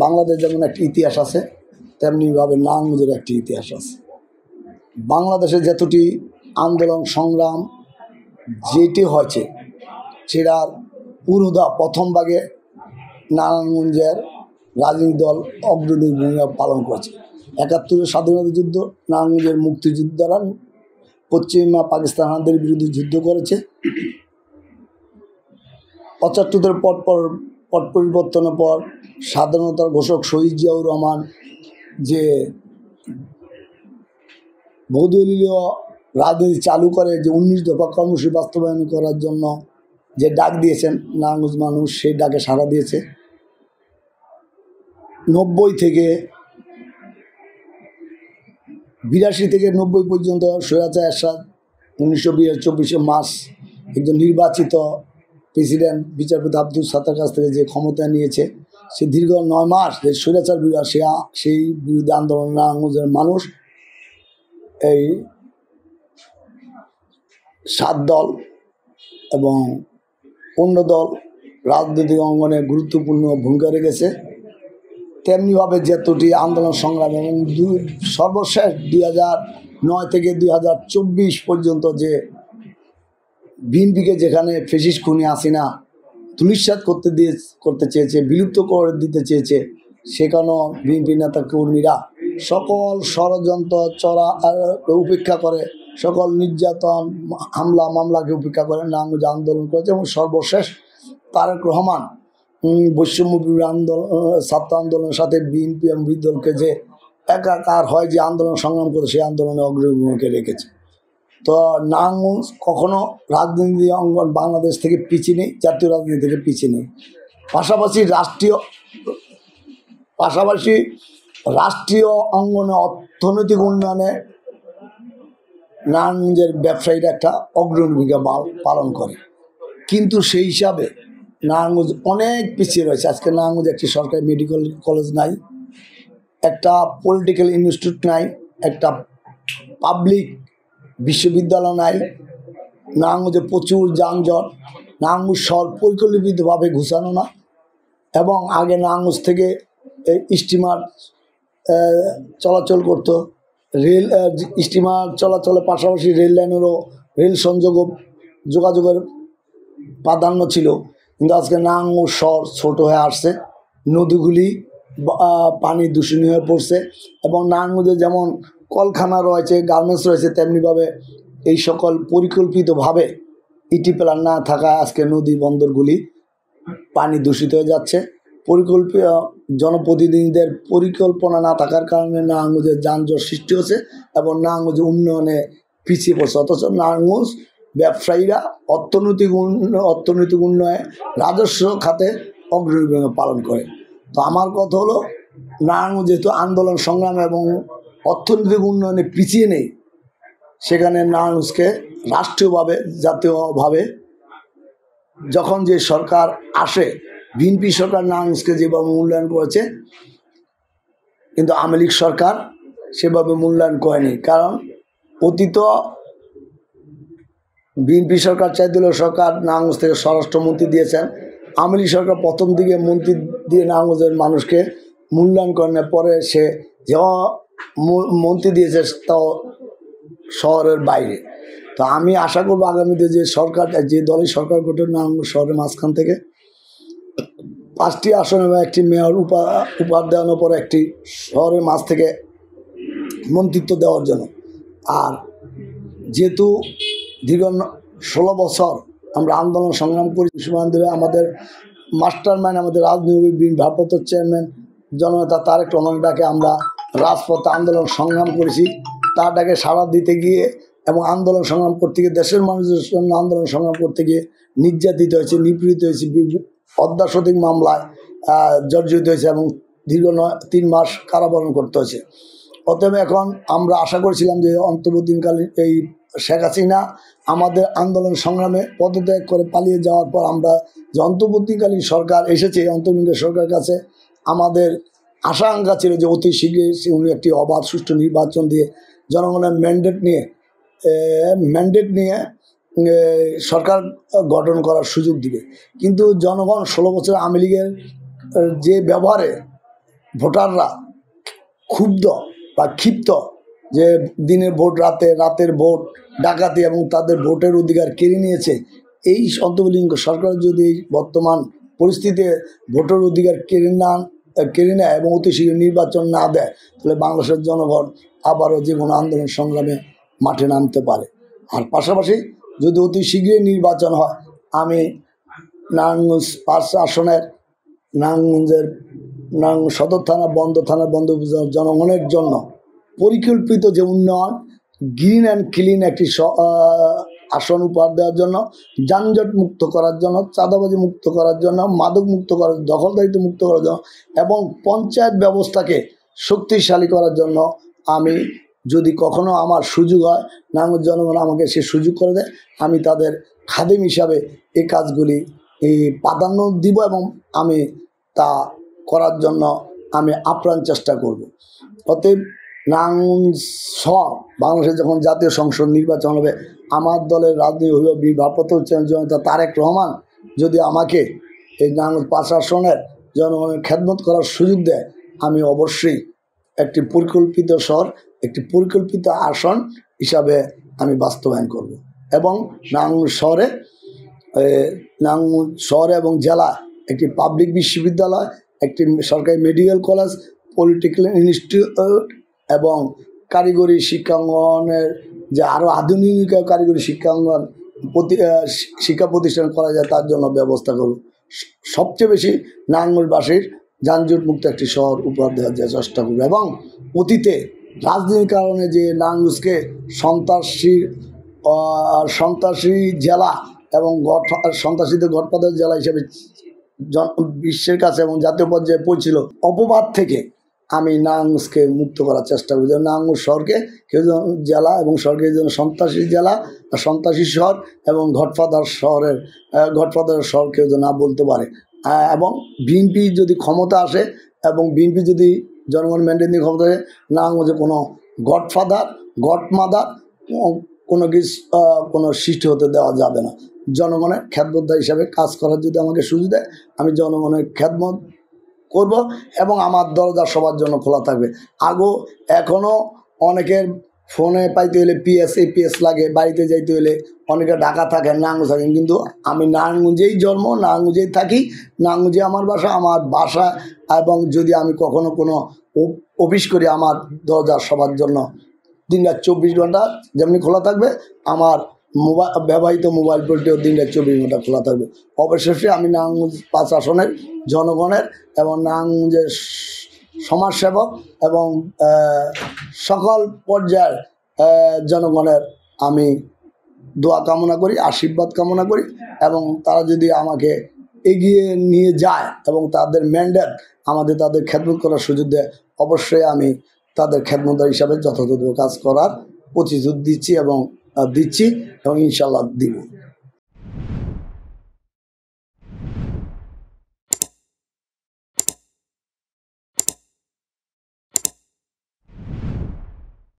বাংলাদেশ যেমন একটি ইতিহাস আছে, তেমনিভাবে নারায়ণগঞ্জের একটি ইতিহাস আছে। বাংলাদেশে যতটি আন্দোলন সংগ্রাম যেটি হয়েছে, সেটার পুরোধা প্রথম ভাগে নারায়ণগঞ্জের রাজনৈতিক দল অগ্রণী ভূমিকা পালন করেছে। ৭১-এর স্বাধীনতা যুদ্ধ, নারায়ণগঞ্জের মুক্তিযোদ্ধারা পশ্চিমা পাকিস্তান হানাদার বিরুদ্ধে যুদ্ধ করেছে। ৭৫-এর পট পরিবর্তনের পর স্বাধীনতার ঘোষক শহীদ জিয়াউর রহমান যে বহুদলীয় রাজনীতি চালু করে, যে ১৯ দফা কর্মসূচি বাস্তবায়ন করার জন্য যে ডাক দিয়েছেন নারায়ণগঞ্জ মানুষ, সেই ডাকে সাড়া দিয়েছে। ৯০ থেকে ৮২ থেকে ৯০ পর্যন্ত স্বৈরাচার এরশাদ ১৯২৪ মার্চ একজন নির্বাচিত প্রেসিডেন্ট বিচারপতি আব্দুল সাত্তার কাছ থেকে যে ক্ষমতা নিয়েছে, সে দীর্ঘ ৯ মাস যে স্বৈরাচার বিরোধী সেই বিরুদ্ধে আন্দোলন নারায়ণগঞ্জের মানুষ এই ৭ দল এবং ১৫ দল রাজনৈতিক অঙ্গনে গুরুত্বপূর্ণ ভূমিকা রেখেছে। তেমনিভাবে যতটি আন্দোলন সংগ্রাম এবং সর্বশেষ ২০০৯ থেকে ২০২৪ পর্যন্ত যে বিএনপিকে যেখানে ফ্যাসিস্ট খুনি হাসিনা ধূলিসাৎ করতে চেয়েছে, বিলুপ্ত করে দিতে চেয়েছে, সেখানেও বিএনপি নেতা কর্মীরা সকল ষড়যন্ত্র উপেক্ষা করে, সকল নির্যাতন হামলা মামলাকে উপেক্ষা করে নারায়ণগঞ্জে আন্দোলন করেছে। এবং সর্বশেষ তারেক রহমান বৈষম্য বিরোধী আন্দোলন, ছাত্র আন্দোলনের সাথে বিএনপি এবং বিরোধী দলকে যে একাকার হয় যে আন্দোলন সংগ্রাম করে, সেই আন্দোলনে অগ্রণী ভূমিকা রেখেছে। তো নারায়ণগঞ্জ কখনো রাজনীতি অঙ্গন বাংলাদেশ থেকে পিছিয়ে নেই, জাতীয় রাজনীতি থেকে পিছিয়ে নেই। পাশাপাশি রাষ্ট্রীয় অঙ্গনে অর্থনৈতিক উন্নয়নে নারায়ণগঞ্জের ব্যবসায়ীরা একটা অগ্রণী ভূমিকা পালন করে। কিন্তু সেই হিসাবে নারায়ণগঞ্জ অনেক পিছিয়ে রয়েছে। আজকে নারায়ণগঞ্জে একটি সরকারি মেডিকেল কলেজ নাই, একটা পলিটিক্যাল ইনস্টিটিউট নাই, একটা পাবলিক বিশ্ববিদ্যালয় নাই। নারায়ণগঞ্জে প্রচুর যানজট, নারায়ণগঞ্জ শহর পরিকল্পিতভাবে ঘুষানো না। এবং আগে নারায়ণগঞ্জ থেকে স্টিমার চলাচল করতো, স্টিমার চলাচলের পাশাপাশি রেল লাইনেরও যোগাযোগের প্রাধান্য ছিল। কিন্তু আজকে নারায়ণগঞ্জ শহর ছোট হয়ে আসছে, নদীগুলি পানি দূষণীয় হয়ে পড়ছে। এবং নারায়ণগঞ্জে যেমন কলকারখানা রয়েছে, গার্মেন্টস রয়েছে, তেমনিভাবে এই সকল পরিকল্পিতভাবে ইটি প্ল্যান না থাকায় আজকে নদী বন্দরগুলি পানি দূষিত হয়ে যাচ্ছে। জনপ্রতিনিধিদের পরিকল্পনা না থাকার কারণে নারায়ণগঞ্জের যানজট সৃষ্টি হচ্ছে এবং নারায়ণগঞ্জ উন্নয়নে পিছিয়ে পড়ছে। অথচ নারায়ণগঞ্জ ব্যবসায়ীরা অর্থনৈতিক উন্নয়নে রাজস্ব খাতে অগ্রণী ভূমিকা পালন করে। তো আমার কথা হলো, নারায়ণগঞ্জ যেহেতু আন্দোলন সংগ্রাম এবং অর্থনৈতিক উন্নয়নে পিছিয়ে নেই, সেখানে নারায়ণগঞ্জকে রাষ্ট্রীয়ভাবে জাতীয়ভাবে যখন যে সরকার আসে, বিএনপি সরকার নারায়ণগঞ্জকে যেভাবে মূল্যায়ন করেছে, কিন্তু আওয়ামী লীগ সরকার সেভাবে মূল্যায়ন করেনি। কারণ অতীত বিএনপি সরকার, চাইদুলের সরকার নারায়ণগঞ্জ থেকে স্বরাষ্ট্রমন্ত্রী দিয়েছেন। আওয়ামী লীগ সরকার প্রথম দিকে মন্ত্রী দিয়ে নারায়ণগঞ্জের মানুষকে মূল্যায়ন করেন, পরে সে যে মন্ত্রী দিয়েছে তাও শহরের বাইরে। তো আমি আশা করবো আগামীতে যে দলের সরকার গঠন নারায়ণগঞ্জ শহরের মাঝখান থেকে 5টি আসন এবং একটি মেয়র উপহার দেওয়ানোর পর একটি শহরের মাঝ থেকে মন্ত্রিত্ব দেওয়ার জন্য। আর যেহেতু দীর্ঘ 16 বছর আমরা আন্দোলন সংগ্রাম করি, বিশ্ববান্ধবে আমাদের মাস্টার মাইন্ড, আমাদের রাজনৈতিক ভারপ্রাপ্ত চেয়ারম্যান জননেতা তারেক রহমানের ডাকে আমরা রাজপথে আন্দোলন সংগ্রাম করেছি। তার ডাকে সাড়া দিতে গিয়ে এবং আন্দোলন সংগ্রাম করতে গিয়ে, দেশের মানুষের জন্য আন্দোলন সংগ্রাম করতে গিয়ে নির্যাতিত হয়েছে, নিপীড়িত হয়েছে, অর্ধাশতিক মামলায় জর্জরিত হয়েছে এবং দীর্ঘ 3 মাস কারাবরণ করতে হয়েছে। অতএব এখন আমরা আশা করেছিলাম যে অন্তর্বর্তীকালীন এই শেখ হাসিনা আমাদের আন্দোলন সংগ্রামে পদত্যাগ করে পালিয়ে যাওয়ার পর আমরা যে অন্তর্বর্তীকালীন সরকার এসেছে, অন্তর্বর্তীকালীন সরকারের কাছে আমাদের আশা আকাঙ্ক্ষা ছিল যে অতি শীঘ্রই উনি একটি অবাধ সুষ্ঠু নির্বাচন দিয়ে জনগণের ম্যান্ডেট নিয়ে সরকার গঠন করার সুযোগ দিবে। কিন্তু জনগণ 16 বছর আওয়ামী লীগের যে ব্যবহারে ভোটাররা ক্ষুব্ধ বা ক্ষিপ্ত যে দিনের ভোট রাতের ভোট ডাকাতি এবং তাদের ভোটের অধিকার কেড়ে নিয়েছে, এই অন্তর্বর্তীকালীন সরকার যদি বর্তমান পরিস্থিতিতে ভোটের অধিকার কেড়ে নেয় এবং অতি শীঘ্র নির্বাচন না দেয়, তাহলে বাংলাদেশের জনগণ আবারও যে কোনো আন্দোলন সংগ্রামে মাঠে নামতে পারে। আর পাশাপাশি যদি অতি শীঘ্রই নির্বাচন হয়, আমি নারায়ণগঞ্জ 5 আসনের নারায়ণগঞ্জের নারায়ণগঞ্জ সদর থানা, বন্ধ উপজেলার জনগণের জন্য পরিকল্পিত যে উন্নয়ন, গ্রিন অ্যান্ড ক্লিন একটি আসন উপহার দেওয়ার জন্য, যানজট মুক্ত করার জন্য, চাঁদাবাজি মুক্ত করার জন্য, মাদক মুক্ত করার, দখলদারিত্ব মুক্ত করার জন্য এবং পঞ্চায়েত ব্যবস্থাকে শক্তিশালী করার জন্য আমি যদি কখনো আমার সুযোগ হয়, নারায়ণগঞ্জ জনগণ আমাকে সে সুযোগ করে দেয়, আমি তাদের খাদেম হিসাবে এই কাজগুলি প্রাধান্য দিব এবং আমি তা করার জন্য আমি আপ্রাণ চেষ্টা করব। অতএব নারায়ণগঞ্জ শহর বাংলাদেশে যখন জাতীয় সংসদ নির্বাচন হবে, আমার দলের রাজনীতি হইল বীর ভারপ্রাপ্ত জনতা তারেক রহমান যদি আমাকে এই নারায়ণগঞ্জ 5 আসনের জনগণের খেদমত করার সুযোগ দেয়, আমি অবশ্যই একটি পরিকল্পিত শহর, একটি পরিকল্পিত আসন হিসাবে আমি বাস্তবায়ন করব এবং নারায়ণগঞ্জ শহরে এবং জেলা একটি পাবলিক বিশ্ববিদ্যালয়, একটি সরকারি মেডিকেল কলেজ, পলিটেকনিক ইনস্টিটিউট এবং কারিগরি শিক্ষাঙ্গনের যে আরও আধুনিক কারিগরি শিক্ষাঙ্গন শিক্ষা প্রতিষ্ঠান করা যায় তার জন্য ব্যবস্থা করব। সবচেয়ে বেশি নারায়ণগঞ্জবাসীর যানজট মুক্ত একটি শহর উপহার দেওয়ার চেষ্টা করব এবং অতীতে রাজনীতির কারণে যে নারায়ণগঞ্জকে সন্ত্রাসী জেলা এবং সন্ত্রাসীদের গডফাদার জেলা হিসেবে বিশ্বের কাছে এবং জাতীয় পর্যায়ে পৌঁছিল, অপবাদ থেকে আমি নারায়ণগঞ্জকে মুক্ত করার চেষ্টা করি। যেন নারায়ণগঞ্জ শহরকে কেউ যেন জেলা এবং শহরকে যেন সন্ত্রাসী জেলা, সন্ত্রাসী শহর এবং গডফাদার শহর কেউ যেন না বলতে পারে। এবং বিএনপি যদি ক্ষমতা আসে এবং বিএনপি যদি জনগণ ম্যান্ডেট নিয়ে ক্ষমতা আসে, নারায়ণগঞ্জে কোনো গডমাদার কোনো সৃষ্টি হতে দেওয়া যাবে না। জনগণের খেদমতদার হিসাবে কাজ করার যদি আমাকে সুযোগ দেয়, আমি জনগণের খেদমত করব এবং আমার দরজা সবার জন্য খোলা থাকবে। এখনও অনেকের ফোনে পাইতে হলে পিএস লাগে, বাড়িতে যাইতে হলে অনেকে ঢাকা থাকেন, নারায়ণগঞ্জ থাকেন, কিন্তু আমি নারায়ণগঞ্জেই জন্ম, নারায়ণগঞ্জেই থাকি, নারায়ণগঞ্জে আমার বাসা এবং যদি আমি কখনো কোনো অফিস করি, আমার দরজা সবার জন্য দিনরাত 24 ঘন্টা যেমনি খোলা থাকবে, আমার ব্যবহৃত মোবাইল ফোনটিও দিনরাত 24 ঘন্টা খোলা থাকবে। অবশেষে আমি নারায়ণগঞ্জ 5 আসনের জনগণের এবং নারায়ণগঞ্জের সমাজসেবক এবং সকল পর্যায়ের জনগণের আমি দোয়া কামনা করি, আশীর্বাদ কামনা করি এবং তারা যদি আমাকে এগিয়ে নিয়ে যায় এবং তাদের ম্যান্ডেট তাদের খেদমত করার সুযোগ দেয়, অবশ্যই আমি তাদের খেদমতদার হিসাবে যথাযথ কাজ করার প্রতিশ্রুতি দিচ্ছি এবং ইনশাল্লাহ দিব।